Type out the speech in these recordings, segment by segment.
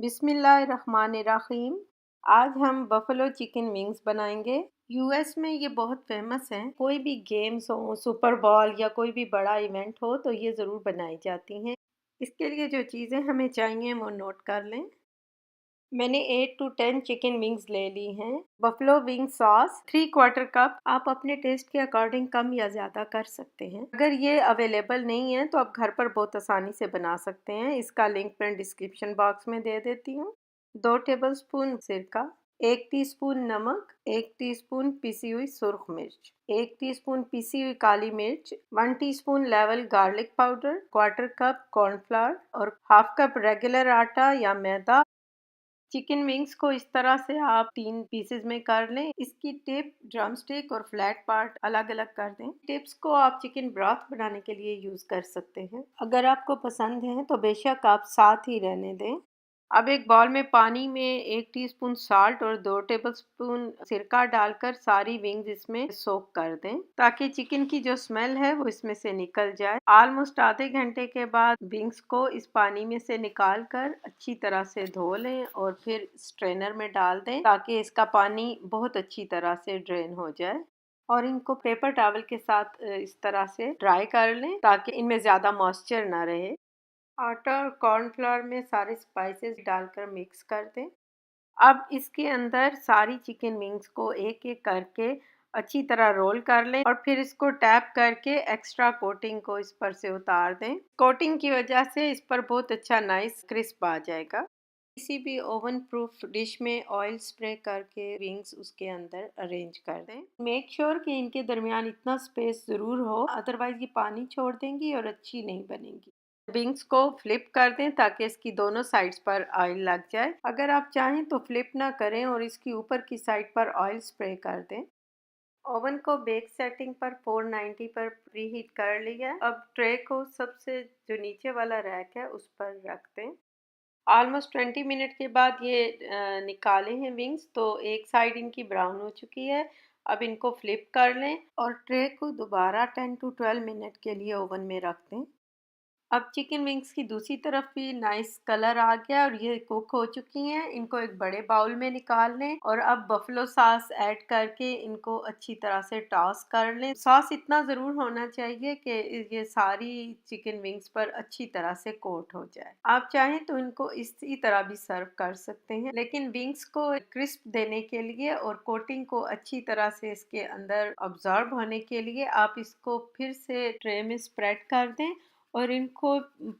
बिस्मिल्लाहिर्रहमानिर्रहीम। आज हम बफलो चिकन विंग्स बनाएंगे। यूएस में ये बहुत फेमस हैं। कोई भी गेम्स हो, सुपर बॉल या कोई भी बड़ा इवेंट हो तो ये ज़रूर बनाई जाती हैं। इसके लिए जो चीज़ें हमें चाहिए वो नोट कर लें। मैंने 8 to 10 चिकन विंग्स ले ली हैं। Buffalo wing sauce 3/4 cup. आप अपने टेस्ट के अकॉर्डिंग कम या ज़्यादा कर सकते हैं। अगर ये अवेलेबल नहीं है तो आप घर पर बहुत आसानी से बना सकते हैं। इसका लिंक मैं डिस्क्रिप्शन बॉक्स में दे देती हूँ। 2 टेबलस्पून सिरका, 1 टीस्पून नमक, 1 टीस्पून पिसी हुई सुर्ख मिर्च, 1 टीस्पून पिसी हुई काली मिर्च, 1 teaspoon level garlic powder, 1/4 cup cornflour और हाफ कप रेगुलर आटा या मैदा। चिकन विंग्स को इस तरह से आप 3 पीसेस में कर लें। इसकी टिप, ड्रम स्टिक और फ्लैट पार्ट अलग अलग कर दें। टिप्स को आप चिकन ब्रॉथ बनाने के लिए यूज कर सकते हैं। अगर आपको पसंद है तो बेशक आप साथ ही रहने दें। अब एक बाउल में पानी में 1 टीस्पून साल्ट और 2 टेबलस्पून सिरका डालकर सारी विंग्स इसमें सोक कर दें ताकि चिकन की जो स्मेल है वो इसमें से निकल जाए। ऑलमोस्ट आधे घंटे के बाद विंग्स को इस पानी में से निकाल कर अच्छी तरह से धो लें और फिर स्ट्रेनर में डाल दें ताकि इसका पानी बहुत अच्छी तरह से ड्रेन हो जाए। और इनको पेपर टॉवल के साथ इस तरह से ड्राई कर लें ताकि इनमें ज़्यादा मॉइस्चर ना रहे। आटा और कॉर्नफ्लोर में सारे स्पाइसेस डालकर मिक्स कर दें। अब इसके अंदर सारी चिकन विंग्स को एक एक करके अच्छी तरह रोल कर लें और फिर इसको टैप करके एक्स्ट्रा कोटिंग को इस पर से उतार दें। कोटिंग की वजह से इस पर बहुत अच्छा नाइस क्रिस्प आ जाएगा। किसी भी ओवन प्रूफ डिश में ऑयल स्प्रे करके विंग्स उसके अंदर अरेंज कर दें। मेक श्योर कि इनके दरमियान इतना स्पेस ज़रूर हो, अदरवाइज ये पानी छोड़ देंगी और अच्छी नहीं बनेगी। विंग्स को फ्लिप कर दें ताकि इसकी दोनों साइड्स पर ऑयल लग जाए। अगर आप चाहें तो फ्लिप ना करें और इसकी ऊपर की साइड पर ऑयल स्प्रे कर दें। ओवन को बेक सेटिंग पर 490 पर प्रीहीट कर लिया। अब ट्रे को सबसे जो नीचे वाला रैक है उस पर रख दें। ऑलमोस्ट 20 मिनट के बाद ये निकाले हैं विंग्स तो एक साइड इनकी ब्राउन हो चुकी है। अब इनको फ्लिप कर लें और ट्रे को दोबारा 10 to 12 मिनट के लिए ओवन में रख दें। अब चिकन विंग्स की दूसरी तरफ भी नाइस कलर आ गया और ये कुक हो चुकी हैं। इनको एक बड़े बाउल में निकाल लें और अब बफलो सॉस ऐड करके इनको अच्छी तरह से टॉस कर लें। सॉस इतना ज़रूर होना चाहिए कि ये सारी चिकन विंग्स पर अच्छी तरह से कोट हो जाए। आप चाहें तो इनको इसी तरह भी सर्व कर सकते हैं, लेकिन विंग्स को क्रिस्प देने के लिए और कोटिंग को अच्छी तरह से इसके अंदर ऑब्जर्व होने के लिए आप इसको फिर से ट्रे में स्प्रेड कर दें और इनको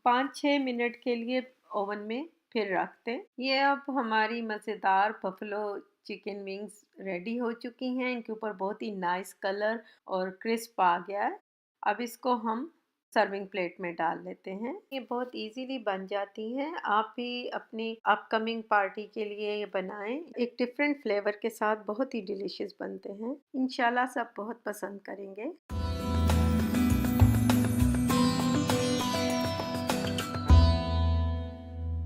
5-6 मिनट के लिए ओवन में फिर रख दें। ये अब हमारी मज़ेदार बफलो चिकन विंग्स रेडी हो चुकी हैं। इनके ऊपर बहुत ही नाइस कलर और क्रिस्प आ गया है। अब इसको हम सर्विंग प्लेट में डाल लेते हैं। ये बहुत इजीली बन जाती हैं। आप भी अपनी अपकमिंग पार्टी के लिए ये बनाएं। एक डिफरेंट फ्लेवर के साथ बहुत ही डिलीशियस बनते हैं। इंशाल्लाह सब बहुत पसंद करेंगे।